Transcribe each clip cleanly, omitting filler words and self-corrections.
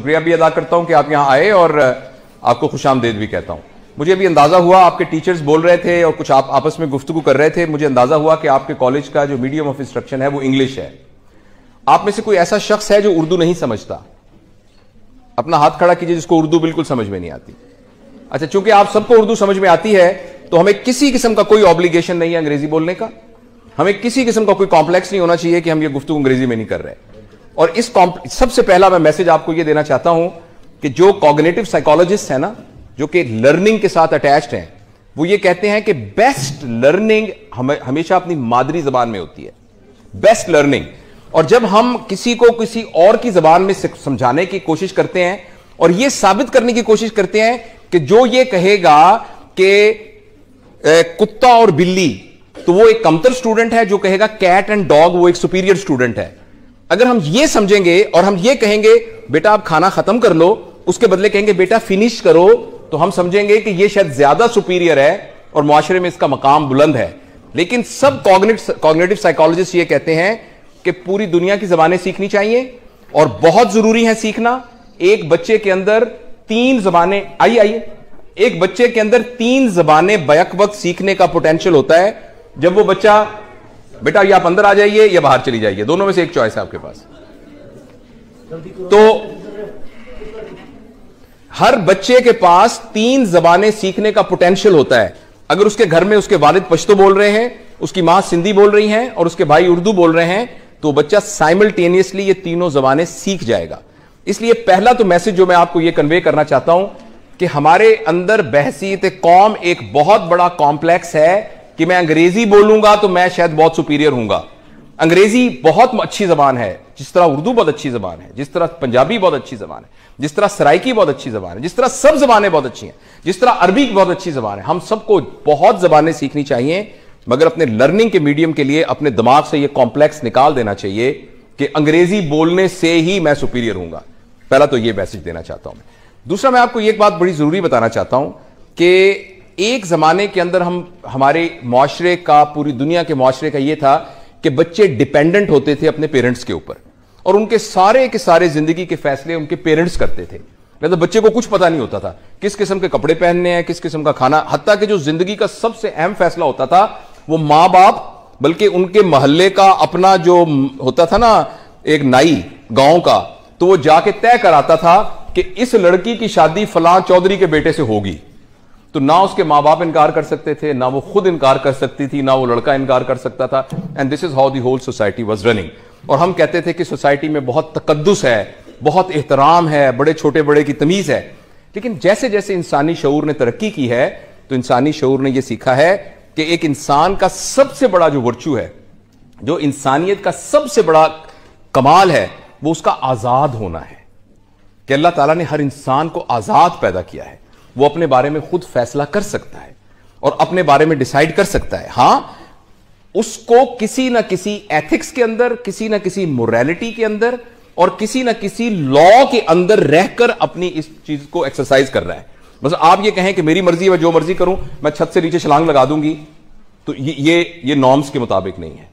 शुक्रिया भी अदा करता हूं कि आप यहां आए और आपको खुशामदीद भी कहता हूं। मुझे अभी अंदाजा हुआ, आपके टीचर्स बोल रहे थे और कुछ आप आपस में गुफ्तगू कर रहे थे, मुझे अंदाजा हुआ कि आपके कॉलेज का जो मीडियम ऑफ इंस्ट्रक्शन है वो इंग्लिश है। आप में से कोई ऐसा शख्स है जो उर्दू नहीं समझता? अपना हाथ खड़ा कीजिए जिसको उर्दू बिल्कुल समझ में नहीं आती। अच्छा, चूंकि आप सबको उर्दू समझ में आती है तो हमें किसी किस्म का कोई ऑब्लिगेशन नहीं है अंग्रेजी बोलने का, हमें किसी किस्म का कोई कॉम्प्लेक्स नहीं होना चाहिए कि हम ये गुफ्तगू अंग्रेजी में नहीं कर रहे। और इस सबसे पहला मैं मैसेज आपको ये देना चाहता हूं कि जो कॉग्निटिव साइकोलॉजिस्ट है ना, जो कि लर्निंग के साथ अटैच्ड हैं, वो ये कहते हैं कि बेस्ट लर्निंग हमेशा अपनी मादरी जबान में होती है, बेस्ट लर्निंग। और जब हम किसी को किसी और की जबान में समझाने की कोशिश करते हैं और यह साबित करने की कोशिश करते हैं कि जो ये कहेगा कि कुत्ता और बिल्ली, तो वो एक कमतर स्टूडेंट है, जो कहेगा कैट एंड डॉग वो एक सुपीरियर स्टूडेंट है। अगर हम ये समझेंगे और हम ये कहेंगे बेटा आप खाना खत्म कर लो, उसके बदले कहेंगे बेटा फिनिश करो, तो हम समझेंगे कि ये शायद ज्यादा सुपीरियर है और मुआशरे में इसका मकाम बुलंद है। लेकिन सब कॉग्निटिव साइकोलॉजिस्ट ये कहते हैं कि पूरी दुनिया की जबानें सीखनी चाहिए और बहुत जरूरी है सीखना। एक बच्चे के अंदर 3 जबानें, आइए एक बच्चे के अंदर 3 जबानें बैक वक्त सीखने का पोटेंशियल होता है। जब वो बच्चा, बेटा ये आप अंदर आ जाइए या बाहर चली जाइए, दोनों में से एक चॉइस है आपके पास। तो हर बच्चे के पास 3 जबानें सीखने का पोटेंशियल होता है। अगर उसके घर में उसके वालिद पश्तो बोल रहे हैं, उसकी मां सिंधी बोल रही हैं और उसके भाई उर्दू बोल रहे हैं, तो बच्चा साइमल्टेनियसली ये तीनों जबानें सीख जाएगा। इसलिए पहला तो मैसेज जो मैं आपको ये कन्वे करना चाहता हूं कि हमारे अंदर बहसीत कौम एक बहुत बड़ा कॉम्प्लेक्स है कि मैं अंग्रेजी बोलूंगा तो मैं शायद बहुत सुपीरियर हूंगा। अंग्रेजी बहुत अच्छी जबान है, जिस तरह उर्दू बहुत अच्छी जबान है, जिस तरह पंजाबी बहुत अच्छी जबान है, जिस तरह सराइकी बहुत अच्छी जबान है, जिस तरह सब जबानें बहुत अच्छी हैं, जिस तरह अरबी बहुत अच्छी जबान है। हम सबको बहुत जबानें सीखनी चाहिए, मगर अपने लर्निंग के मीडियम के लिए अपने दिमाग से यह कॉम्प्लेक्स निकाल देना चाहिए कि अंग्रेजी बोलने से ही मैं सुपीरियर हूंगा। पहला तो यह मैसेज देना चाहता हूं मैं। दूसरा, मैं आपको एक बात बड़ी जरूरी बताना चाहता हूं कि एक जमाने के अंदर हमारे मुआशरे का, पूरी दुनिया के मुआशरे का यह था कि बच्चे डिपेंडेंट होते थे अपने पेरेंट्स के ऊपर और उनके सारे के सारे जिंदगी के फैसले उनके पेरेंट्स करते थे। मतलब बच्चे को कुछ पता नहीं होता था किस किस्म के कपड़े पहनने हैं, किस किस्म का खाना, हत्ता कि जो जिंदगी का सबसे अहम फैसला होता था वो मां बाप, बल्कि उनके मोहल्ले का अपना जो होता था ना एक नाई गांव का, तो वो जाके तय कराता था कि इस लड़की की शादी फलां चौधरी के बेटे से होगी। तो ना उसके मां बाप इनकार कर सकते थे, ना वो खुद इनकार कर सकती थी, ना वो लड़का इनकार कर सकता था। And this is how the whole society was running. और हम कहते थे कि सोसाइटी में बहुत तकद्दुस है, बहुत एहतराम है, बड़े छोटे बड़े की तमीज है। लेकिन जैसे जैसे इंसानी शऊर ने तरक्की की है, तो इंसानी शऊर ने यह सीखा है कि एक इंसान का सबसे बड़ा जो वर्चू है, जो इंसानियत का सबसे बड़ा कमाल है, वो उसका आजाद होना है। कि अल्लाह ताला ने हर इंसान को आजाद पैदा किया है, वो अपने बारे में खुद फैसला कर सकता है और अपने बारे में डिसाइड कर सकता है। हां, उसको किसी ना किसी एथिक्स के अंदर, किसी ना किसी मोरालिटी के अंदर और किसी ना किसी लॉ के अंदर रहकर अपनी इस चीज को एक्सरसाइज कर रहा है। बस आप ये कहें कि मेरी मर्जी है, जो मर्जी करूं, मैं छत से नीचे छलांग लगा दूंगी, तो ये नॉर्म्स के मुताबिक नहीं है।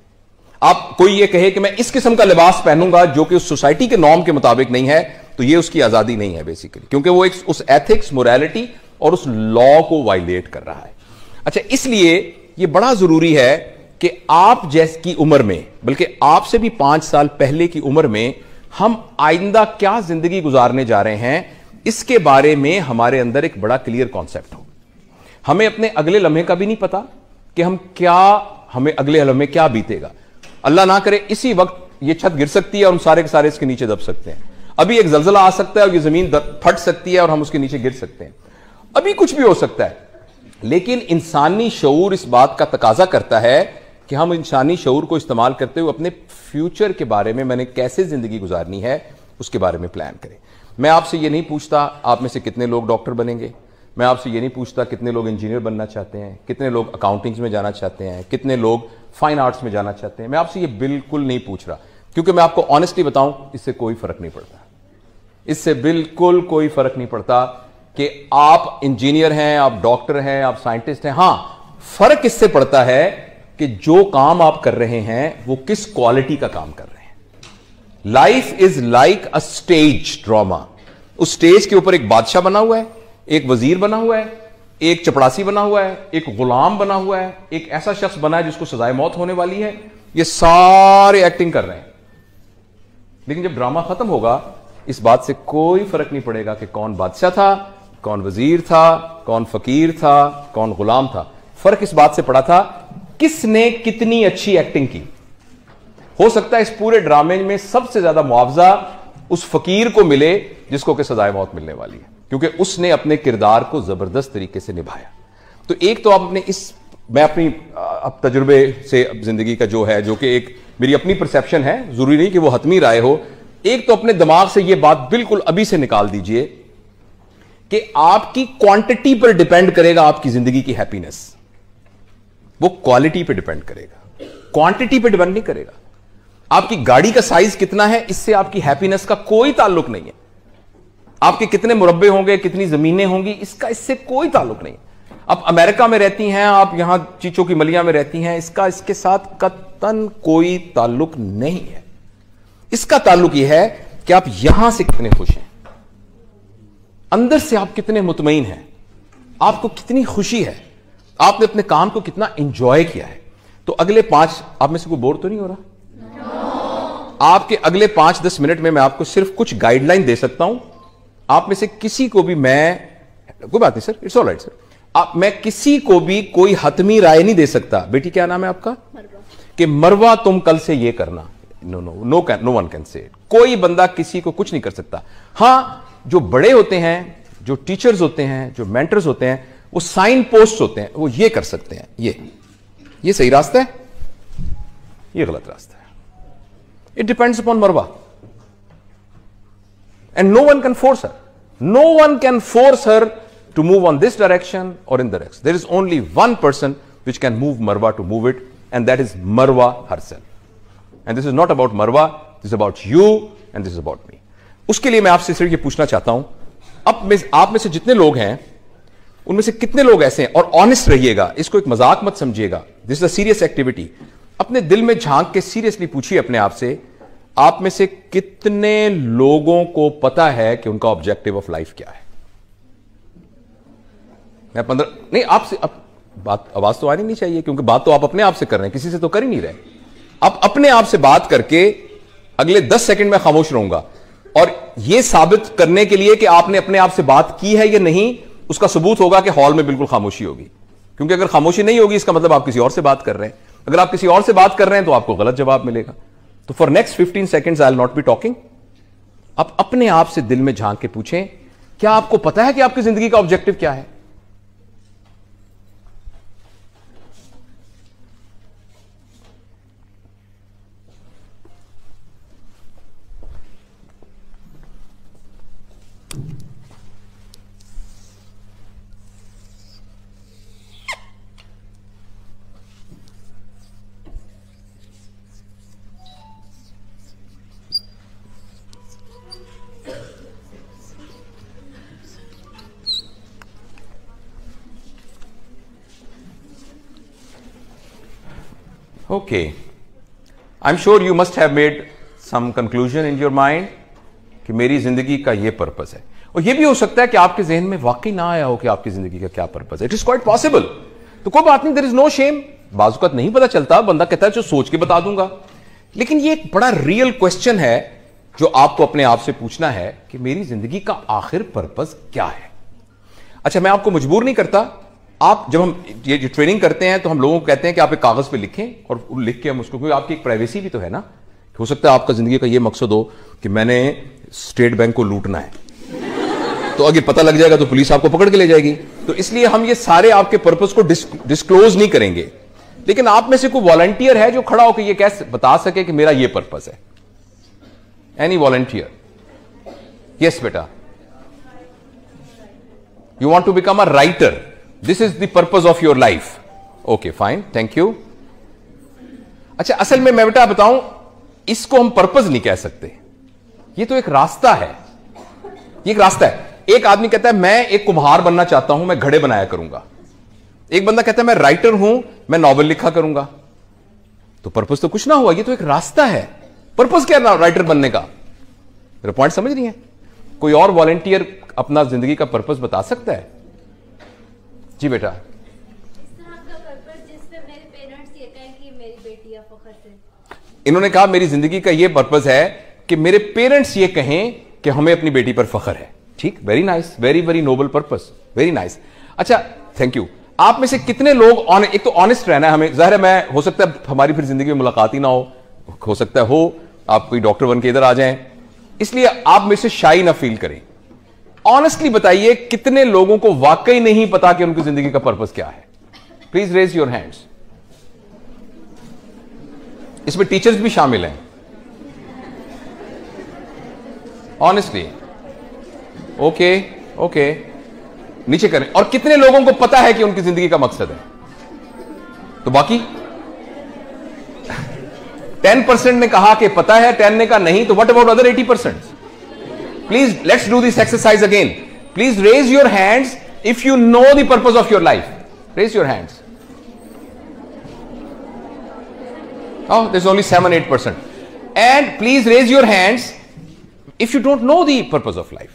आप कोई ये कहे कि मैं इस किस्म का लिबास पहनूंगा जो कि उस सोसाइटी के नॉर्म के मुताबिक नहीं है, तो ये उसकी आजादी नहीं है बेसिकली, क्योंकि वो एक उस एथिक्स, मोरालिटी और उस लॉ को वायलेट कर रहा है। अच्छा, इसलिए ये बड़ा जरूरी है कि आप जैसी उम्र में, बल्कि आपसे भी 5 साल पहले की उम्र में, हम आइंदा क्या जिंदगी गुजारने जा रहे हैं, इसके बारे में हमारे अंदर एक बड़ा क्लियर कॉन्सेप्ट हो। हमें अपने अगले लम्हे का भी नहीं पता कि हमें अगले लम्हे क्या बीतेगा। अल्लाह ना करे इसी वक्त ये छत गिर सकती है और हम सारे के सारे इसके नीचे दब सकते हैं। अभी एक जलजला आ सकता है और ये जमीन फट सकती है और हम उसके नीचे गिर सकते हैं। अभी कुछ भी हो सकता है। लेकिन इंसानी शऊर इस बात का तकाजा करता है कि हम इंसानी शऊर को इस्तेमाल करते हुए अपने फ्यूचर के बारे में, मैंने कैसे जिंदगी गुजारनी है, उसके बारे में प्लान करें। मैं आपसे ये नहीं पूछता आप में से कितने लोग डॉक्टर बनेंगे, मैं आपसे ये नहीं पूछता कितने लोग इंजीनियर बनना चाहते हैं, कितने लोग अकाउंटिंग्स में जाना चाहते हैं, कितने लोग फाइन आर्ट्स में जाना चाहते हैं। मैं आपसे ये बिल्कुल नहीं पूछ रहा, क्योंकि मैं आपको ऑनेस्टली बताऊं, इससे कोई फर्क नहीं पड़ता। इससे बिल्कुल कोई फर्क नहीं पड़ता कि आप इंजीनियर हैं, आप डॉक्टर हैं, आप साइंटिस्ट हैं। हां, फर्क इससे पड़ता है कि जो काम आप कर रहे हैं वो किस क्वालिटी का काम कर रहे हैं। Life is like a stage drama. उस स्टेज के ऊपर एक बादशाह बना हुआ है, एक वजीर बना हुआ है, एक चपड़ासी बना हुआ है, एक गुलाम बना हुआ है, एक ऐसा शख्स बना है जिसको सजाए मौत होने वाली है। ये सारे एक्टिंग कर रहे हैं, लेकिन जब ड्रामा खत्म होगा इस बात से कोई फर्क नहीं पड़ेगा कि कौन बादशाह था, कौन वजीर था, कौन फकीर था, कौन गुलाम था। फर्क इस बात से पड़ा था किसने कितनी अच्छी एक्टिंग की। हो सकता है इस पूरे ड्रामे में सबसे ज्यादा मुआवजा उस फकीर को मिले जिसको कि सजाए मौत मिलने वाली है, क्योंकि उसने अपने किरदार को जबरदस्त तरीके से निभाया। तो एक तो आप अपने मैं अपनी अब तजुर्बे से जिंदगी का जो है, जो कि एक मेरी अपनी परसेप्शन है, जरूरी नहीं कि वो हतमी राय हो, एक तो अपने दिमाग से ये बात बिल्कुल अभी से निकाल दीजिए कि आपकी क्वांटिटी पर डिपेंड करेगा आपकी जिंदगी की हैप्पीनेस। वो क्वालिटी पे डिपेंड करेगा, क्वांटिटी पे डिपेंड नहीं करेगा। आपकी गाड़ी का साइज कितना है इससे आपकी हैप्पीनेस का कोई ताल्लुक नहीं है। आपके कितने मुरब्बे होंगे, कितनी जमीनें होंगी, इसका इससे कोई ताल्लुक नहीं। आप अमेरिका में रहती हैं, आप यहां चीचों की मलिया में रहती हैं, इसका इसके साथ कतन कोई ताल्लुक नहीं है। इसका ताल्लुक यह है कि आप यहां से कितने खुश हैं, अंदर से आप कितने मुतमईन हैं, आपको कितनी खुशी है, आपने अपने काम को कितना एंजॉय किया है। तो अगले 5, आप में से कोई बोर तो नहीं हो रहा? आपके अगले 5-10 मिनट में मैं आपको सिर्फ कुछ गाइडलाइन दे सकता हूं। आप में से किसी को भी कोई बात नहीं sir, it's all right sir, मैं किसी को भी कोई हतमी राय नहीं दे सकता। बेटी क्या नाम है आपका? कि मरवा तुम कल से ये करना, नो वन कैन से। कोई बंदा किसी को कुछ नहीं कर सकता। हां, जो बड़े होते हैं, जो टीचर्स होते हैं, जो मेंटर्स होते हैं, वो साइन पोस्ट होते हैं, वो ये कर सकते हैं, ये सही रास्ता है, ये गलत रास्ता है। It depends upon Marwa and no one can force her, no one can force her to move on this direction और in direction. There is only one person which can move Marwa to move it, and that is Marwa herself. And this is not about Marwa, this is about you and this is about me. उसके लिए मैं आपसे सिर्फ ये पूछना चाहता हूं, अब आप में से जितने लोग हैं उनमें से कितने लोग ऐसे हैं, और ऑनेस्ट रहिएगा, इसको एक मजाक मत समझिएगा, this is a serious activity. अपने दिल में झांक के सीरियसली पूछिए अपने आप से, आप में से कितने लोगों को पता है कि उनका ऑब्जेक्टिव ऑफ लाइफ क्या है? मैं 15 नहीं, आपसे बात आवाज तो आनी नहीं चाहिए, क्योंकि बात तो आप अपने आप से कर रहे हैं, किसी से तो कर ही नहीं रहे। आप अपने आप से बात करके अगले 10 सेकंड में खामोश रहूंगा, और यह साबित करने के लिए कि आपने अपने आप से बात की है या नहीं, उसका सबूत होगा कि हॉल में बिल्कुल खामोशी होगी। क्योंकि अगर खामोशी नहीं होगी इसका मतलब आप किसी और से बात कर रहे हैं। अगर आप किसी और से बात कर रहे हैं तो आपको गलत जवाब मिलेगा। तो for next 15 seconds I will not be talking. आप अपने आप से दिल में झांक के पूछें, क्या आपको पता है कि आपकी जिंदगी का ऑब्जेक्टिव क्या है? Okay, I'm sure you must have made some conclusion in your mind कि मेरी जिंदगी का ये पर्पस है। और ये भी हो सकता है कि आपके जहन में वाकई ना आया हो कि आपकी जिंदगी का क्या पर्पस है। It is quite possible. तो कोई बात नहीं, देयर इज नो शेम। बाजुकत नहीं पता चलता, बंदा कहता है जो सोच के बता दूंगा। लेकिन ये एक बड़ा रियल क्वेश्चन है जो आपको अपने आप से पूछना है कि मेरी जिंदगी का आखिर पर्पस क्या है। अच्छा, मैं आपको मजबूर नहीं करता। आप जब हम ये ट्रेनिंग करते हैं तो हम लोगों को कहते हैं कि आप एक कागज पे लिखें, और लिख के हम उसको, क्योंकि आपकी एक प्राइवेसी भी तो है ना। हो सकता है आपका जिंदगी का ये मकसद हो कि मैंने स्टेट बैंक को लूटना है, तो अगर पता लग जाएगा तो पुलिस आपको पकड़ के ले जाएगी। तो इसलिए हम ये सारे आपके पर्पस को डिस्क्लोज नहीं करेंगे। लेकिन आप में से कोई वॉलंटियर है जो खड़ा होकर ये कैसे बता सके कि मेरा ये पर्पस है? Any volunteer? यस बेटा, you want to become a writer, this is the purpose of your life. Okay fine, thank you. अच्छा, असल में मैं बेटा बताऊं, इसको हम पर्पस नहीं कह सकते, ये तो एक रास्ता है। ये एक रास्ता है। एक आदमी कहता है मैं एक कुम्हार बनना चाहता हूं, मैं घड़े बनाया करूंगा। एक बंदा कहता है मैं राइटर हूं, मैं नॉवेल लिखा करूंगा। तो पर्पस तो कुछ ना हुआ, ये तो एक रास्ता है। पर्पस क्या है राइटर बनने का? मेरा पॉइंट समझ रही है? कोई और वॉलंटियर अपना जिंदगी का पर्पस बता सकता है? जी बेटा। इन्होंने कहा मेरी जिंदगी का यह पर्पस है कि मेरे पेरेंट्स ये कहें कि हमें अपनी बेटी पर फख्र है। ठीक, very nice, very very noble purpose, very nice. अच्छा, थैंक यू। आप में से कितने लोग एक तो ऑनेस्ट रहना है हमें, जाहिर है मैं, हो सकता है हमारी फिर जिंदगी में मुलाकात ही ना हो सकता है हो आप कोई डॉक्टर बन के इधर आ जाएं, इसलिए आप में से शाई ना फील करें। ऑनेस्टली बताइए कितने लोगों को वाकई नहीं पता कि उनकी जिंदगी का पर्पस क्या है? Please raise your hands. इसमें टीचर्स भी शामिल हैं, ऑनेस्टली। ओके ओके, नीचे करें। और कितने लोगों को पता है कि उनकी जिंदगी का मकसद है? तो बाकी 10% ने कहा कि पता है, 10 ने कहा नहीं, तो what about other 80%? Please let's do this exercise again. Please raise your hands if you know the purpose of your life. Raise your hands. Oh, there's only 7-8%. And please raise your hands if you don't know the purpose of life.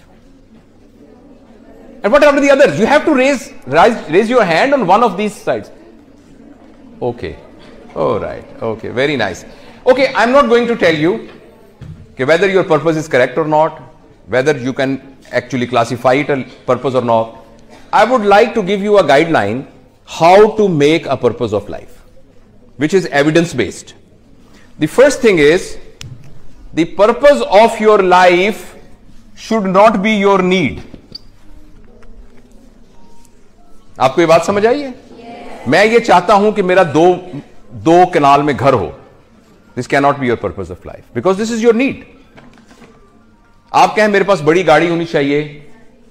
And what about the others? You have to raise your hand on one of these sides. Okay. All right. Okay. Very nice. Okay. I'm not going to tell you whether your purpose is correct or not, whether you can actually classify it a purpose or not. I would like to give you a guideline how to make a purpose of life, which is evidence-based. The first thing is, the purpose of your life should not be your need. आपको ये बात समझ आई है? Yes. मैं ये चाहता हूं कि मेरा दो कनाल में घर हो. This cannot be your purpose of life because this is your need. आप कहें मेरे पास बड़ी गाड़ी होनी चाहिए,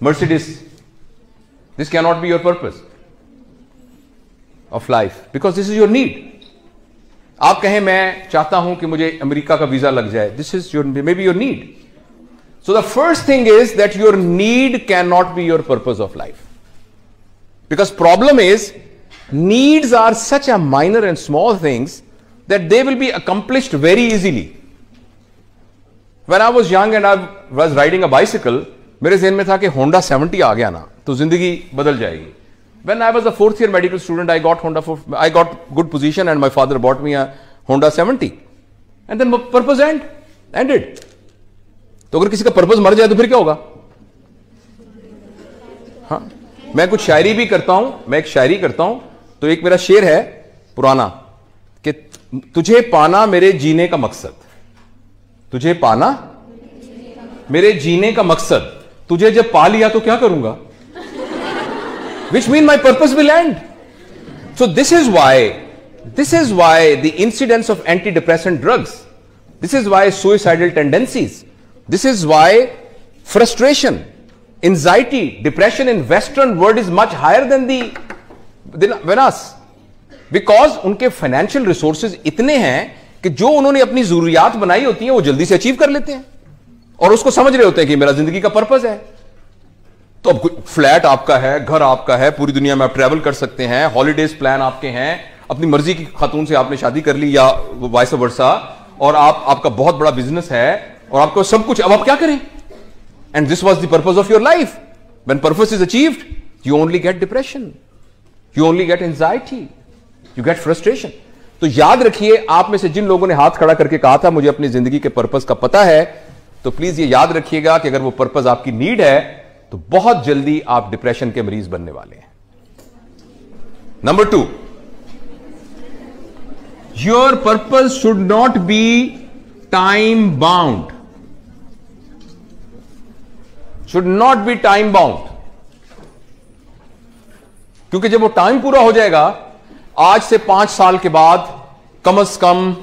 Mercedes. This cannot be your purpose of life because this is your need. आप कहें मैं चाहता हूं कि मुझे अमेरिका का वीजा लग जाए, this is your maybe your need. So the first thing is that your need can not be your purpose of life, because problem is needs are such a minor and small things that they will be accomplished very easily. When I was young and I was riding a bicycle, मेरे ज़हन में था कि Honda 70 आ गया ना तो जिंदगी बदल जाएगी. When I was a 4th year medical student, I got good position and my father bought me a Honda 70. And then purpose ended. तो अगर किसी का पर्पस मर जाए तो फिर क्या होगा? हाँ, मैं कुछ शायरी भी करता हूं, मैं एक शायरी करता हूं, तो एक मेरा शेर है पुराना कि तुझे पाना मेरे जीने का मकसद, तुझे पाना मेरे जीने का मकसद, तुझे जब पा लिया तो क्या करूंगा? Which mean my purpose will end. So this is why the incidence of antidepressant drugs, this is why suicidal tendencies, this is why frustration, anxiety, depression in Western world is much higher than us, because उनके financial resources इतने हैं कि जो उन्होंने अपनी जरूरियात बनाई होती हैं वो जल्दी से अचीव कर लेते हैं और उसको समझ रहे होते हैं कि मेरा जिंदगी का पर्पस है. तो अब फ्लैट आपका है, घर आपका है, पूरी दुनिया में आप ट्रैवल कर सकते हैं, हॉलीडेज प्लान आपके हैं, अपनी मर्जी की खातून से आपने शादी कर ली या वाइस वर्सा, और आपका बहुत बड़ा बिजनेस है और आपको सब कुछ, अब आप क्या करें? And this was the purpose of your life. When purpose is achieved, you only get depression, you only get anxiety, you get frustration. तो याद रखिए, आप में से जिन लोगों ने हाथ खड़ा करके कहा था मुझे अपनी जिंदगी के पर्पस का पता है, तो प्लीज ये याद रखिएगा कि अगर वो पर्पस आपकी नीड है तो बहुत जल्दी आप डिप्रेशन के मरीज बनने वाले हैं. Number 2, your purpose should not be time bound, should not be time bound. क्योंकि जब वो टाइम पूरा हो जाएगा, आज से 5 साल के बाद कम से कम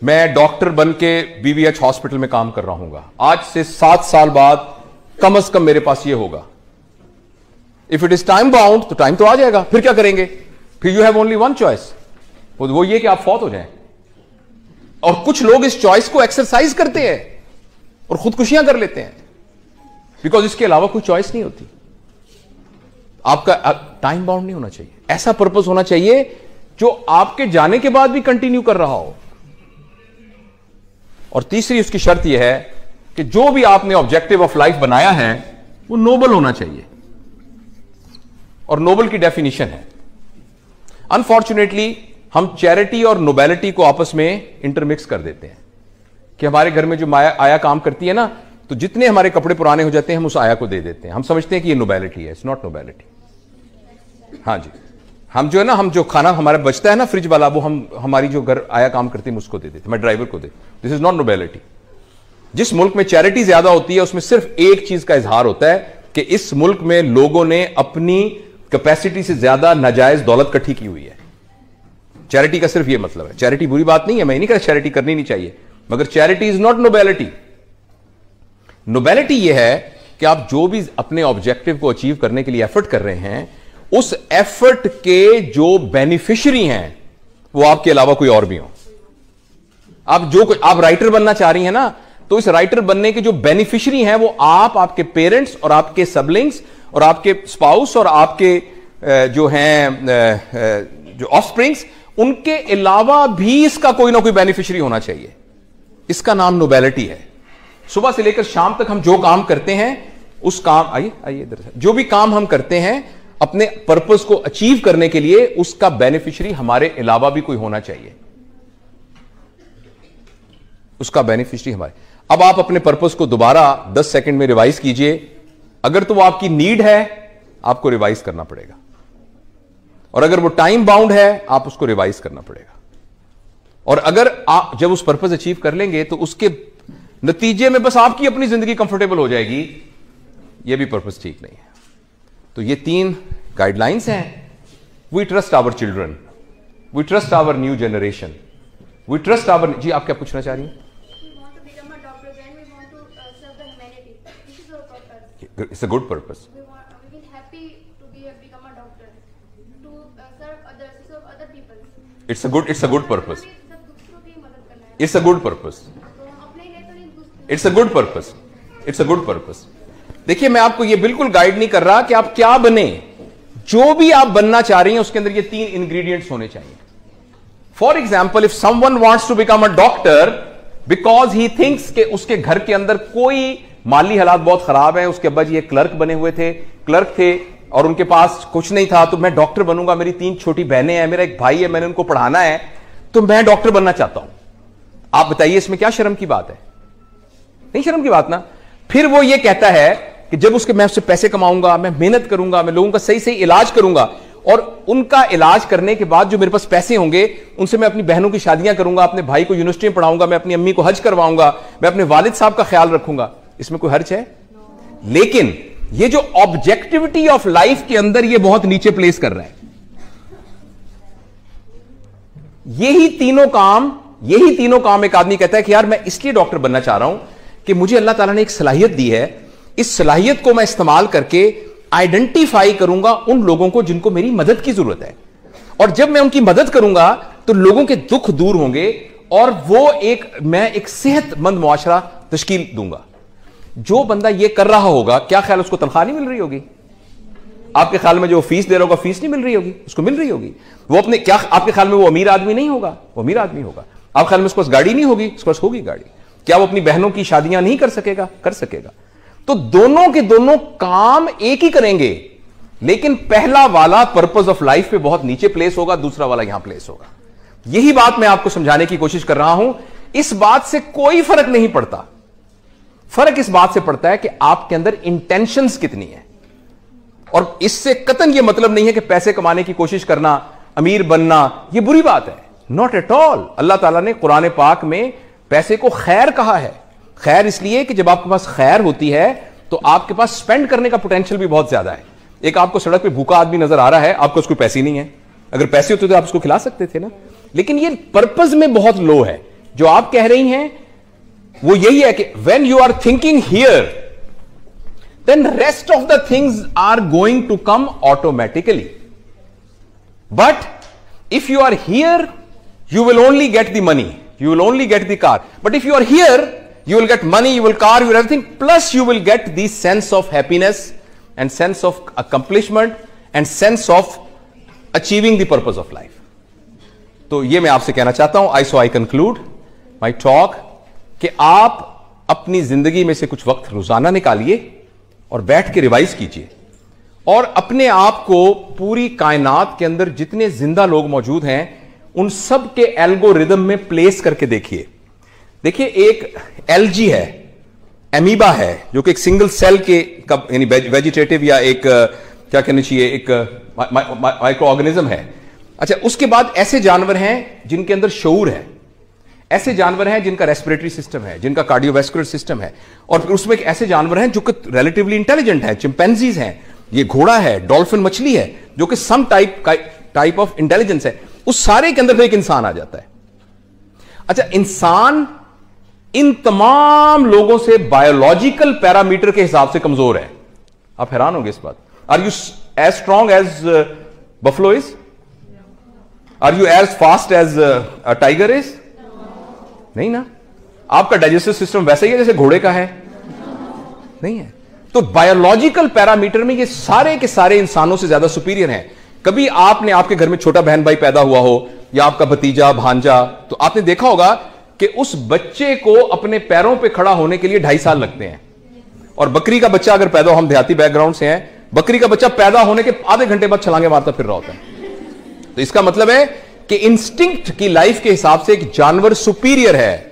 मैं डॉक्टर बन के बीवीएच हॉस्पिटल में काम कर रहा हूंगा, आज से 7 साल बाद कम से कम मेरे पास ये होगा. If it is time bound तो टाइम तो आ जाएगा, फिर क्या करेंगे? फिर you have only one choice, वो ये कि आप फौत हो जाएं. और कुछ लोग इस चॉइस को एक्सरसाइज करते हैं और खुदकुशियां कर लेते हैं, बिकॉज इसके अलावा कोई चॉइस नहीं होती. आपका टाइम बाउंड नहीं होना चाहिए, ऐसा पर्पस होना चाहिए जो आपके जाने के बाद भी कंटिन्यू कर रहा हो. और तीसरी उसकी शर्त यह है कि जो भी आपने ऑब्जेक्टिव ऑफ लाइफ बनाया है वो नोबल होना चाहिए, और नोबल की डेफिनेशन है। अनफॉर्चुनेटली हम चैरिटी और नोबेलिटी को आपस में इंटरमिक्स कर देते हैं कि हमारे घर में जो आया काम करती है ना, तो जितने हमारे कपड़े पुराने हो जाते हैं हम उस आया को दे देते हैं, हम समझते हैं कि ये नोबेलिटी है। It's not nobility. हाँ जी, हम जो है ना, हम जो खाना हमारा बचता है ना फ्रिज वाला, वो हम हमारी जो घर आया काम करती है उसको दे देते हैं, मैं ड्राइवर को दे। This is not nobility. जिस मुल्क में चैरिटी ज्यादा होती है उसमें सिर्फ एक चीज का इजहार होता है कि इस मुल्क में लोगों ने अपनी कैपेसिटी से ज्यादा नाजायज दौलत इकट्ठी की हुई है। चैरिटी का सिर्फ यह मतलब है। चैरिटी बुरी बात नहीं है, मैं नहीं कह रहा चैरिटी करनी नहीं चाहिए, मगर charity is not nobility. Nobility यह है कि आप जो भी अपने ऑब्जेक्टिव को अचीव करने के लिए एफर्ट कर रहे हैं, उस एफर्ट के जो बेनिफिशियरी हैं वो आपके अलावा कोई और भी हो। आप राइटर बनना चाह रही हैं ना, तो इस राइटर बनने के जो बेनिफिशियरी हैं वो आप, आपके पेरेंट्स और आपके सबलिंग्स और आपके स्पाउस और आपके जो हैं जो ऑफस्प्रिंग्स, उनके अलावा भी इसका कोई ना कोई बेनिफिशियरी होना चाहिए। इसका नाम नोबेलिटी है। सुबह से लेकर शाम तक हम जो काम करते हैं उस काम, आइए इधर से, जो भी काम हम करते हैं अपने पर्पस को अचीव करने के लिए, उसका बेनिफिशियरी हमारे अलावा भी कोई होना चाहिए। उसका बेनिफिशियरी हमारे। अब आप अपने पर्पस को दोबारा 10 सेकंड में रिवाइज कीजिए। अगर तो वो आपकी नीड है, आपको रिवाइज करना पड़ेगा, और अगर वो टाइम बाउंड है, आप उसको रिवाइज करना पड़ेगा। और अगर आप जब उस पर्पस अचीव कर लेंगे तो उसके नतीजे में बस आपकी अपनी जिंदगी कंफर्टेबल हो जाएगी, ये भी पर्पस ठीक नहीं है। तो ये 3 गाइडलाइंस हैं। We trust our children, we trust our new generation, we trust our. जी आप क्या पूछना चाह रही हैं? It's a good purpose. We will happy to become a doctor, to serve others, to serve other people. It's a good purpose. It's a good purpose. It's a good purpose. It's a good purpose. देखिए, मैं आपको ये बिल्कुल guide नहीं कर रहा कि आप क्या बने। जो भी आप बनना चाह रही हैं उसके अंदर ये 3 इंग्रेडिएंट्स होने चाहिए। For example, if someone wants to become a doctor because he thinks कि उसके घर के अंदर कोई माली हालात बहुत खराब है, उसके अब्बा जी एक क्लर्क बने हुए थे, क्लर्क थे और उनके पास कुछ नहीं था, तो मैं डॉक्टर बनूंगा, मेरी 3 छोटी बहनें हैं, मेरा एक भाई है, मैंने उनको पढ़ाना है, तो मैं डॉक्टर बनना चाहता हूं। आप बताइए इसमें क्या शर्म की बात है? नहीं शर्म की बात ना। फिर वो ये कहता है कि जब उसके मैं उससे पैसे कमाऊंगा, मैं मेहनत करूंगा, मैं लोगों का सही सही इलाज करूंगा, और उनका इलाज करने के बाद जो मेरे पास पैसे होंगे उनसे मैं अपनी बहनों की शादियां करूंगा, अपने भाई को यूनिवर्सिटी में पढ़ाऊंगा, मैं अपनी अम्मी को हज करवाऊंगा, मैं अपने वालिद साहब का ख्याल रखूंगा। इसमें कोई हर्ज है? लेकिन ये जो ऑब्जेक्टिविटी ऑफ लाइफ के अंदर ये बहुत नीचे प्लेस कर रहा है। यही तीनों काम एक आदमी कहता है कि यार मैं इसलिए डॉक्टर बनना चाह रहा हूं कि मुझे अल्लाह ताला ने एक सलाहियत दी है, इस सलाहियत को मैं इस्तेमाल करके आइडेंटिफाई करूंगा उन लोगों को जिनको मेरी मदद की जरूरत है, और जब मैं उनकी मदद करूंगा तो लोगों के दुख दूर होंगे और मैं एक सेहतमंद मुआशरा तश्कील दूंगा। जो बंदा ये कर रहा होगा, क्या ख्याल उसको तनख्वाह नहीं मिल रही होगी? आपके ख्याल में जो फीस दे रहा होगा, फीस नहीं मिल रही होगी? उसको मिल रही होगी। वो अपने क्या आपके ख्याल में वो अमीर आदमी नहीं होगा? वो अमीर आदमी होगा। आप ख्याल में उसके पास गाड़ी नहीं होगी? उसके पास होगी गाड़ी। क्या वो अपनी बहनों की शादियां नहीं कर सकेगा? कर सकेगा। तो दोनों के दोनों काम एक ही करेंगे, लेकिन पहला वाला पर्पस ऑफ लाइफ पे बहुत नीचे प्लेस होगा, दूसरा वाला यहां प्लेस होगा। यही बात मैं आपको समझाने की कोशिश कर रहा हूं। इस बात से कोई फर्क नहीं पड़ता। फर्क इस बात से पड़ता है कि आपके अंदर इंटेंशंस कितनी है। और इससे कतन यह मतलब नहीं है कि पैसे कमाने की कोशिश करना, अमीर बनना, यह बुरी बात है। Not at all. अल्लाह ताला ने कुरान पाक में पैसे को खैर कहा है। खैर इसलिए कि जब आपके पास खैर होती है तो आपके पास स्पेंड करने का पोटेंशियल भी बहुत ज्यादा है। एक आपको सड़क पे भूखा आदमी नजर आ रहा है, आपको उसको पैसे नहीं है। अगर पैसे होते तो आप उसको खिला सकते थे ना। लेकिन ये पर्पस में बहुत लो है। जो आप कह रही हैं वो यही है कि when you are thinking here, then rest of the things are going to come automatically. But if you are here, you will only get the money, you will only get the car. But if you are here, you will get money, you will car, you will everything, plus you will get the sense of happiness and sense of accomplishment and sense of achieving the purpose of life. तो ये मैं आपसे कहना चाहता हूं, so I conclude my talk कि आप अपनी जिंदगी में से कुछ वक्त रोजाना निकालिए और बैठ के रिवाइज कीजिए और अपने आप को पूरी कायनात के अंदर जितने जिंदा लोग मौजूद हैं उन सब के एल्गोरिदम में प्लेस करके देखिए। देखिए, एक एलजी है, एमीबा है, जो कि एक सिंगल सेल के यानी वेजिटेटिव या एक क्या कहना चाहिए, एक माइक्रो ऑर्गेनिज्म है। अच्छा, उसके बाद ऐसे जानवर हैं जिनके अंदर शऊर है, ऐसे जानवर हैं जिनका रेस्पिरेटरी सिस्टम है, जिनका कार्डियोवैस्कुलर सिस्टम है, और फिर उसमें ऐसे जानवर हैं जो कि रिलेटिवली इंटेलिजेंट हैं, चिंपैंजीज हैं, ये घोड़ा है, डॉल्फिन मछली है, जो कि सम टाइप ऑफ इंटेलिजेंस है। उस सारे के अंदर फिर एक इंसान आ जाता है। अच्छा, इंसान इन तमाम लोगों से बायोलॉजिकल पैरामीटर के हिसाब से कमजोर है। आप हैरान होंगे इस बात। Are you as strong as buffalo is? Are you as fast as a tiger is? नहीं ना। आपका डाइजेस्टिव सिस्टम वैसा ही है जैसे घोड़े का है? नहीं है। तो बायोलॉजिकल पैरामीटर में ये सारे के सारे इंसानों से ज्यादा सुपीरियर हैं। कभी आपने आपके घर में छोटा बहन भाई पैदा हुआ हो या आपका भतीजा भांजा, तो आपने देखा होगा कि उस बच्चे को अपने पैरों पे खड़ा होने के लिए 2.5 साल लगते हैं। और बकरी का बच्चा अगर पैदा हो, हम देहाती बैकग्राउंड से हैं, बकरी का बच्चा पैदा होने के आधे घंटे बाद छलांगे मारता फिर रहा होता है। तो इसका मतलब है कि इंस्टिंक्ट की लाइफ के हिसाब से एक जानवर सुपीरियर है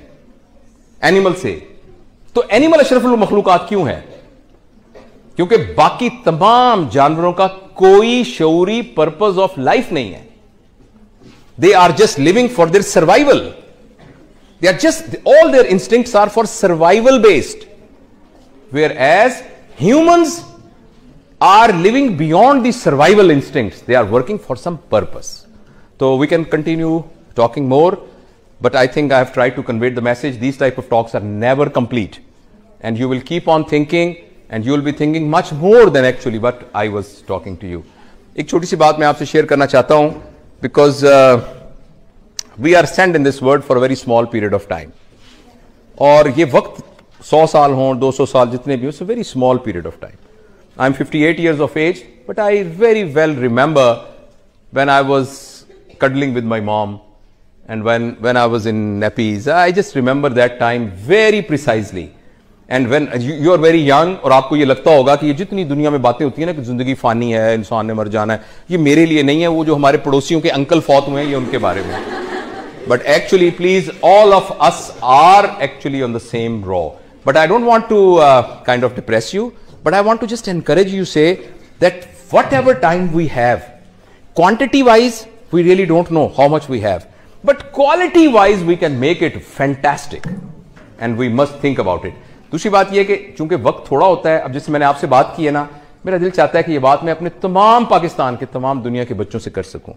एनिमल से। तो एनिमल अशरफुल मखलूकात क्यों है? क्योंकि बाकी तमाम जानवरों का कोई शऊरी पर्पस ऑफ लाइफ नहीं है। They are just living for their survival. They are just, all their instincts are for survival based, whereas humans are living beyond the survival instincts. They are working for some purpose. So we can continue talking more, but I think I have tried to convey the message. These type of talks are never complete, and you will keep on thinking, and you will be thinking much more than actually what I was talking to you. एक छोटी सी बात मैं आपसे share करना चाहता हूं, because we are sent in this world for a very small period of time. और ये वक्त 100 साल हों, 200 साल, जितने भी हो, it's a very small period of time. I'm 58 years of age, but I very well remember when I was cuddling with my mom and when I was in nappies. I just remember that time very precisely. And when you are very young, और आपको ये लगता होगा कि ये जितनी दुनिया में बातें होती है ना कि जिंदगी फानी है, इंसान ने मर जाना है, ये मेरे लिए नहीं है, वो जो हमारे पड़ोसियों के अंकल फौत हुए हैं ये उनके बारे में। But actually, please, all of us are actually on the same row. But I don't want to kind of depress you, but I want to just encourage you, say that whatever time we have, quantity wise, we really don't know how much we have, but quality wise, we can make it fantastic, and we must think about it. दूसरी बात यह कि चूंकि वक्त थोड़ा होता है, अब जैसे मैंने आपसे बात की है ना, मेरा दिल चाहता है कि ये बात मैं अपने तमाम पाकिस्तान के, तमाम दुनिया के बच्चों से कर सकूं,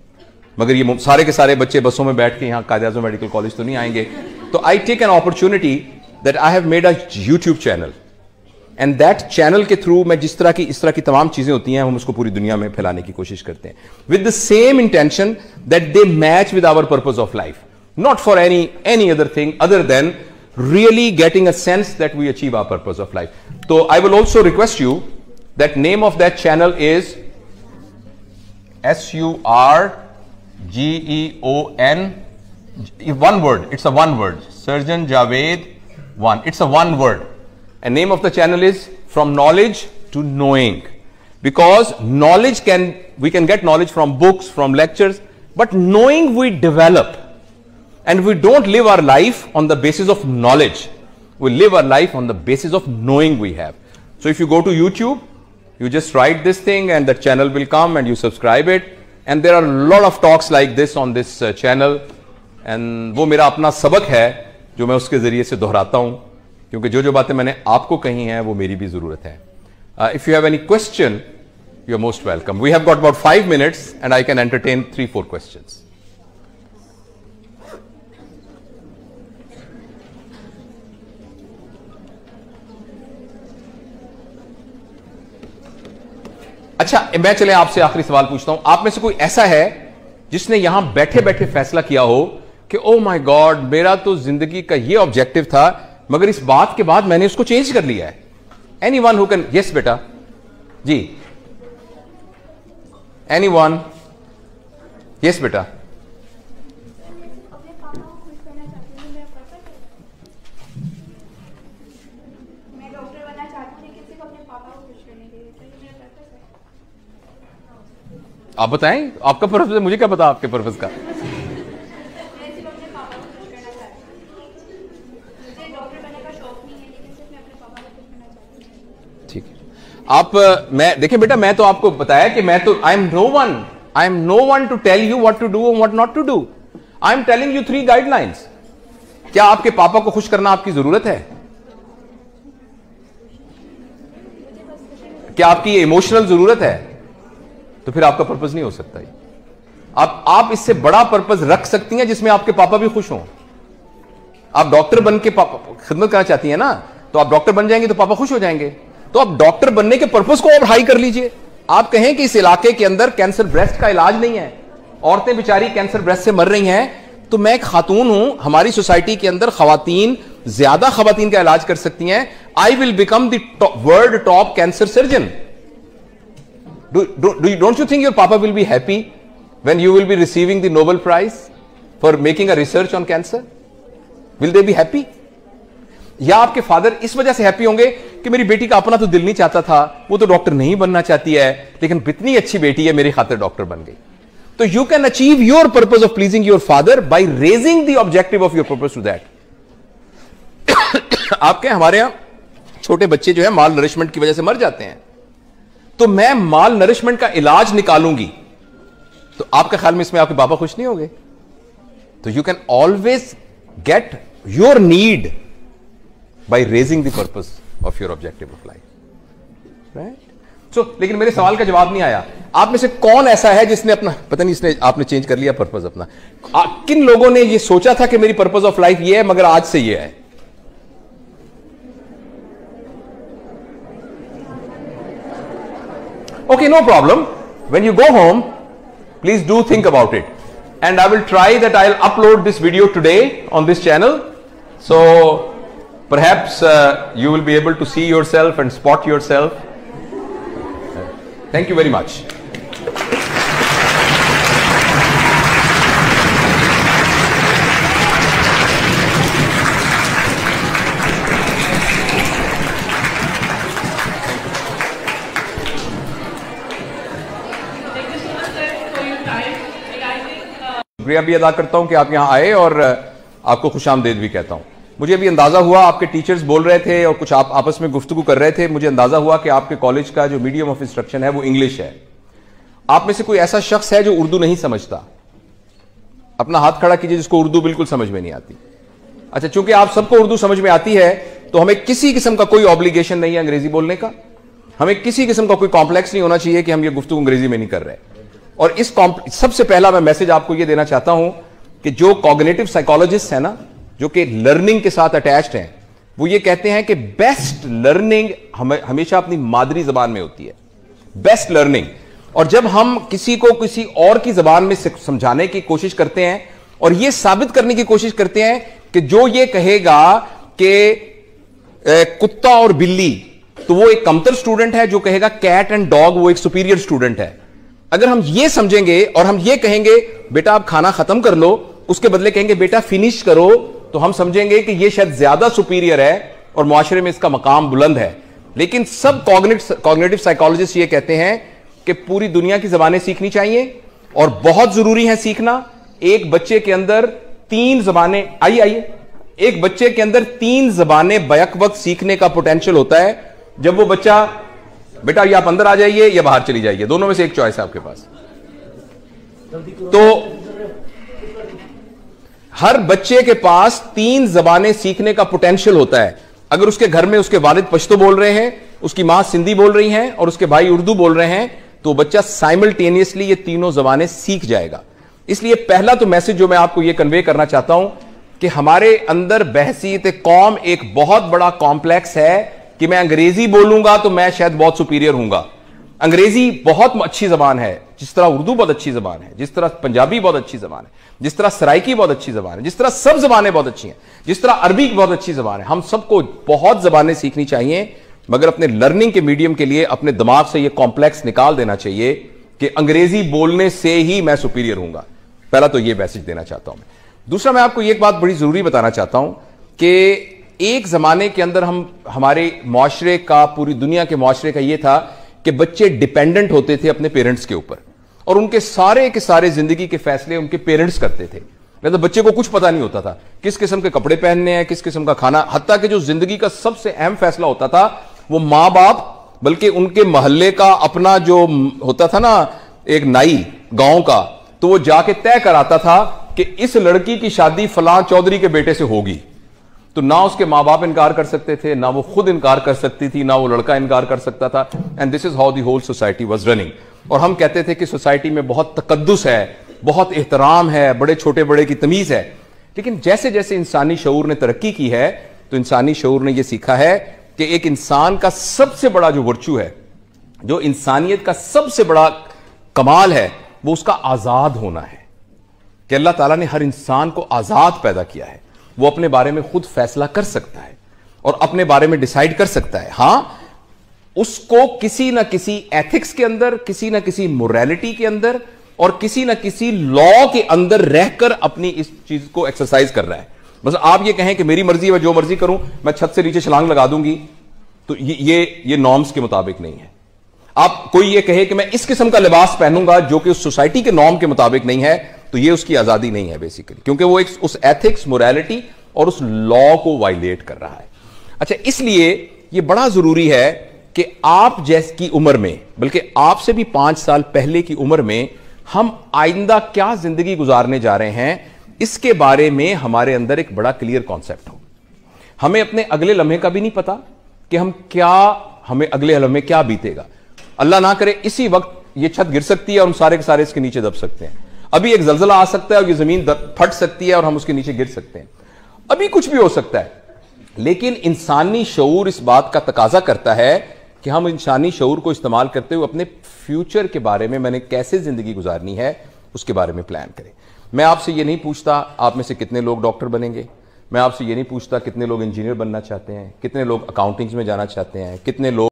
मगर ये सारे के सारे बच्चे बसों में बैठ के यहाँ कायद-ए-आज़म मेडिकल कॉलेज तो नहीं आएंगे। तो I take an opportunity that I have made a YouTube channel, and that channel के थ्रू मैं इस तरह की तमाम चीजें होती हैं, हम उसको पूरी दुनिया में फैलाने की कोशिश करते हैं, with the same intention that they match with our purpose of life, not for any other thing other than really getting a sense that we achieve our purpose of life. So I will also request you that name of that channel is SURGEON, one word, it's a one word, Surgeon Javed One. It's a one word. And name of the channel is From Knowledge to Knowing. Because we can get knowledge from books, from lectures, but knowing we develop. And we don't live our life on the basis of knowledge. We live our life on the basis of knowing we have. So if you go to YouTube, you just write this thing and the channel will come and you subscribe it. And there are a lot of talks like this on this channel. And वो मेरा अपना सबक है जो मैं उसके जरिए से दोहराता हूं, क्योंकि जो बातें मैंने आपको कही हैं वो मेरी भी जरूरत है। If you have any question, you are most welcome. We have got about 5 minutes and I can entertain 3-4 questions. अच्छा, मैं चले आपसे आखिरी सवाल पूछता हूं। आप में से कोई ऐसा है जिसने यहां बैठे बैठे फैसला किया हो कि ओ माय गॉड, मेरा तो जिंदगी का ये ऑब्जेक्टिव था, मगर इस बात के बाद मैंने उसको चेंज कर लिया है? Anyone who can? यस बेटा जी, एनीवन? यस बेटा। आप बताएं, आपका पर्पस है, मुझे क्या पता आपके पर्पस का। ठीक है, आप मैं देखिए बेटा, मैं तो आपको बताया कि मैं तो I am no one to tell you what to do और what not to do. I am telling you 3 guidelines. क्या आपके पापा को खुश करना आपकी जरूरत है? क्या आपकी ये इमोशनल जरूरत है? तो फिर आपका पर्पस नहीं हो सकता। आप इससे बड़ा पर्पस रख सकती हैं जिसमें आपके पापा भी खुश हों। आप डॉक्टर बन के पापा खिदमत करना चाहती हैं ना, तो आप डॉक्टर बन जाएंगे तो पापा खुश हो जाएंगे। तो आप डॉक्टर बनने के पर्पस को और हाई कर लीजिए। आप कहें कि इस इलाके के अंदर कैंसर ब्रेस्ट का इलाज नहीं है, औरतें बेचारी कैंसर ब्रेस्ट से मर रही हैं, तो मैं एक खातून हूं, हमारी सोसाइटी के अंदर खवातीन ज्यादा खवातीन का इलाज कर सकती हैं। I will become the world top cancer surgeon. Don't you think your papa will be happy when you will be receiving the Nobel prize for making a research on cancer? Will they be happy? या आपके father इस वजह से happy होंगे कि मेरी बेटी का अपना तो दिल नहीं चाहता था, वो तो डॉक्टर नहीं बनना चाहती है, लेकिन इतनी अच्छी बेटी है, मेरी खातिर डॉक्टर बन गई। तो you can achieve your purpose of pleasing your father by raising the objective of your purpose to that. आपके हमारे यहां छोटे बच्चे जो है माल नरिशमेंट की वजह से मर जाते हैं, तो मैं माल नरिशमेंट का इलाज निकालूंगी, तो आपके ख्याल में इसमें आपके पापा खुश नहीं होंगे? तो you can always get your need bye raising the purpose of your objective of life, right? लेकिन मेरे सवाल का जवाब नहीं आया। आप में से कौन ऐसा है जिसने अपना, पता नहीं इसने आपने चेंज कर लिया पर्पस अपना? किन लोगों ने ये सोचा था कि मेरी पर्पस ऑफ लाइफ ये है, मगर आज से ये है? Okay, no problem. When you go home, please do think about it. And I will try that I'll upload this video today on this channel. So perhaps you will be able to see yourself and spot yourself. Thank you very much. शुक्रिया भी अदा करता हूं कि आप यहां आए और आपको खुशामदीद भी कहता हूं। मुझे भी अंदाजा हुआ, आपके टीचर्स बोल रहे थे और कुछ आप आपस में गुफ्तगू कर रहे थे, मुझे अंदाजा हुआ कि आपके कॉलेज का जो मीडियम ऑफ इंस्ट्रक्शन है वो इंग्लिश है। आप में से कोई ऐसा शख्स है जो उर्दू नहीं समझता? अपना हाथ खड़ा कीजिए जिसको उर्दू बिल्कुल समझ में नहीं आती। अच्छा, चूंकि आप सबको उर्दू समझ में आती है तो हमें किसी किस्म का कोई ऑब्लिगेशन नहीं है अंग्रेजी बोलने का। हमें किसी किस्म का कोई कॉम्प्लेक्स नहीं होना चाहिए कि हम ये गुफ्तगू अंग्रेजी में नहीं कर रहे। और इस सबसे पहला मैं मैसेज आपको यह देना चाहता हूं कि जो कॉग्निटिव साइकोलॉजिस्ट है ना, जो कि लर्निंग के साथ अटैच्ड हैं, वो ये कहते हैं कि बेस्ट लर्निंग हमेशा अपनी मादरी जबान में होती है, बेस्ट लर्निंग। और जब हम किसी को किसी और की जबान में समझाने की कोशिश करते हैं और यह साबित करने की कोशिश करते हैं कि जो ये कहेगा कि कुत्ता और बिल्ली, तो वो एक कमतर स्टूडेंट है, जो कहेगा कैट एंड डॉग वो एक सुपीरियर स्टूडेंट है। अगर हम ये समझेंगे और हम ये कहेंगे बेटा आप खाना खत्म कर लो, उसके बदले कहेंगे बेटा फिनिश करो, तो हम समझेंगे कि ये शायद ज्यादा सुपीरियर है और मुआशरे में इसका मकाम बुलंद है। लेकिन सब कॉग्निटिव साइकोलॉजिस्ट ये कहते हैं कि पूरी दुनिया की जबानें सीखनी चाहिए और बहुत जरूरी है सीखना। एक बच्चे के अंदर 3 जबानें, आइए, एक बच्चे के अंदर 3 जबानें बैक वक्त सीखने का पोटेंशियल होता है। जब वो बच्चा, बेटा ये आप अंदर आ जाइए या बाहर चली जाइए, दोनों में से एक चॉइस है आपके पास। तो हर बच्चे के पास 3 जबानें सीखने का पोटेंशियल होता है। अगर उसके घर में उसके वालिद पश्तो बोल रहे हैं, उसकी मां सिंधी बोल रही हैं और उसके भाई उर्दू बोल रहे हैं, तो बच्चा साइमल्टेनियसली ये तीनों जबानें सीख जाएगा। इसलिए पहला तो मैसेज जो मैं आपको यह कन्वे करना चाहता हूं कि हमारे अंदर बहसीत कौम एक बहुत बड़ा कॉम्प्लेक्स है कि मैं अंग्रेजी बोलूंगा तो मैं शायद बहुत सुपीरियर हूंगा। अंग्रेजी बहुत अच्छी जबान है, जिस तरह उर्दू बहुत अच्छी जबान है, जिस तरह पंजाबी बहुत अच्छी जबान है, जिस तरह सराइकी बहुत अच्छी जबान है, जिस तरह सब जबानें बहुत अच्छी हैं, जिस तरह अरबी बहुत अच्छी जबान है। हम सबको बहुत जबानें सीखनी चाहिए, मगर अपने लर्निंग के मीडियम के लिए अपने दिमाग से यह कॉम्प्लेक्स निकाल देना चाहिए कि अंग्रेजी बोलने से ही मैं सुपीरियर हूंगा। पहला तो यह मैसेज देना चाहता हूं मैं। दूसरा, मैं आपको एक बात बड़ी जरूरी बताना चाहता हूं कि एक जमाने के अंदर हमारे मुआशरे का, पूरी दुनिया के मुआशरे का यह था कि बच्चे डिपेंडेंट होते थे अपने पेरेंट्स के ऊपर, और उनके सारे के सारे जिंदगी के फैसले उनके पेरेंट्स करते थे। मतलब बच्चे को कुछ पता नहीं होता था किस किस्म के कपड़े पहनने हैं, किस किस्म का खाना, हत्ता कि जो जिंदगी का सबसे अहम फैसला होता था वो माँ बाप, बल्कि उनके मोहल्ले का अपना जो होता था ना एक नाई गांव का, तो वो जाके तय कराता था कि इस लड़की की शादी फलां चौधरी के बेटे से होगी। तो ना उसके माँ बाप इनकार कर सकते थे, ना वो खुद इनकार कर सकती थी, ना वो लड़का इनकार कर सकता था। And this is how the whole society was running. और हम कहते थे कि सोसाइटी में बहुत तकद्दुस है, बहुत एहतराम है, बड़े छोटे बड़े की तमीज है। लेकिन जैसे जैसे इंसानी शऊर ने तरक्की की है तो इंसानी शऊर ने यह सीखा है कि एक इंसान का सबसे बड़ा जो वर्चू है, जो इंसानियत का सबसे बड़ा कमाल है, वो उसका आजाद होना है। कि अल्लाह ताला ने हर इंसान को आजाद पैदा किया है, वो अपने बारे में खुद फैसला कर सकता है और अपने बारे में डिसाइड कर सकता है। हां, उसको किसी ना किसी एथिक्स के अंदर, किसी ना किसी मोरालिटी के अंदर और किसी ना किसी लॉ के अंदर रहकर अपनी इस चीज को एक्सरसाइज कर रहा है। बस आप ये कहें कि मेरी मर्जी है, जो मर्जी करूं, मैं छत से नीचे छलांग लगा दूंगी, तो ये नॉर्म्स के मुताबिक नहीं है। आप कोई ये कहे कि मैं इस किस्म का लिबास पहनूंगा जो कि उस सोसाइटी के नॉर्म के मुताबिक नहीं है, तो ये उसकी आजादी नहीं है बेसिकली, क्योंकि वो एक उस एथिक्स, मोरालिटी और उस लॉ को वायलेट कर रहा है। अच्छा, इसलिए ये बड़ा जरूरी है कि आप जैसी उम्र में, बल्कि आपसे भी 5 साल पहले की उम्र में, हम आइंदा क्या जिंदगी गुजारने जा रहे हैं, इसके बारे में हमारे अंदर एक बड़ा क्लियर कॉन्सेप्ट हो। हमें अपने अगले लम्हे का भी नहीं पता कि हमें अगले लम्हे क्या बीतेगा। अल्लाह ना करे इसी वक्त ये छत गिर सकती है और हम सारे के सारे इसके नीचे दब सकते हैं। अभी एक जलजला आ सकता है और ये जमीन फट सकती है और हम उसके नीचे गिर सकते हैं। अभी कुछ भी हो सकता है। लेकिन इंसानी शऊर इस बात का तकाजा करता है कि हम इंसानी शऊर को इस्तेमाल करते हुए अपने फ्यूचर के बारे में, मैंने कैसे जिंदगी गुजारनी है, उसके बारे में प्लान करें। मैं आपसे ये नहीं पूछता आप में से कितने लोग डॉक्टर बनेंगे, मैं आपसे ये नहीं पूछता कितने लोग इंजीनियर बनना चाहते हैं, कितने लोग अकाउंटिंग्स में जाना चाहते हैं, कितने लोग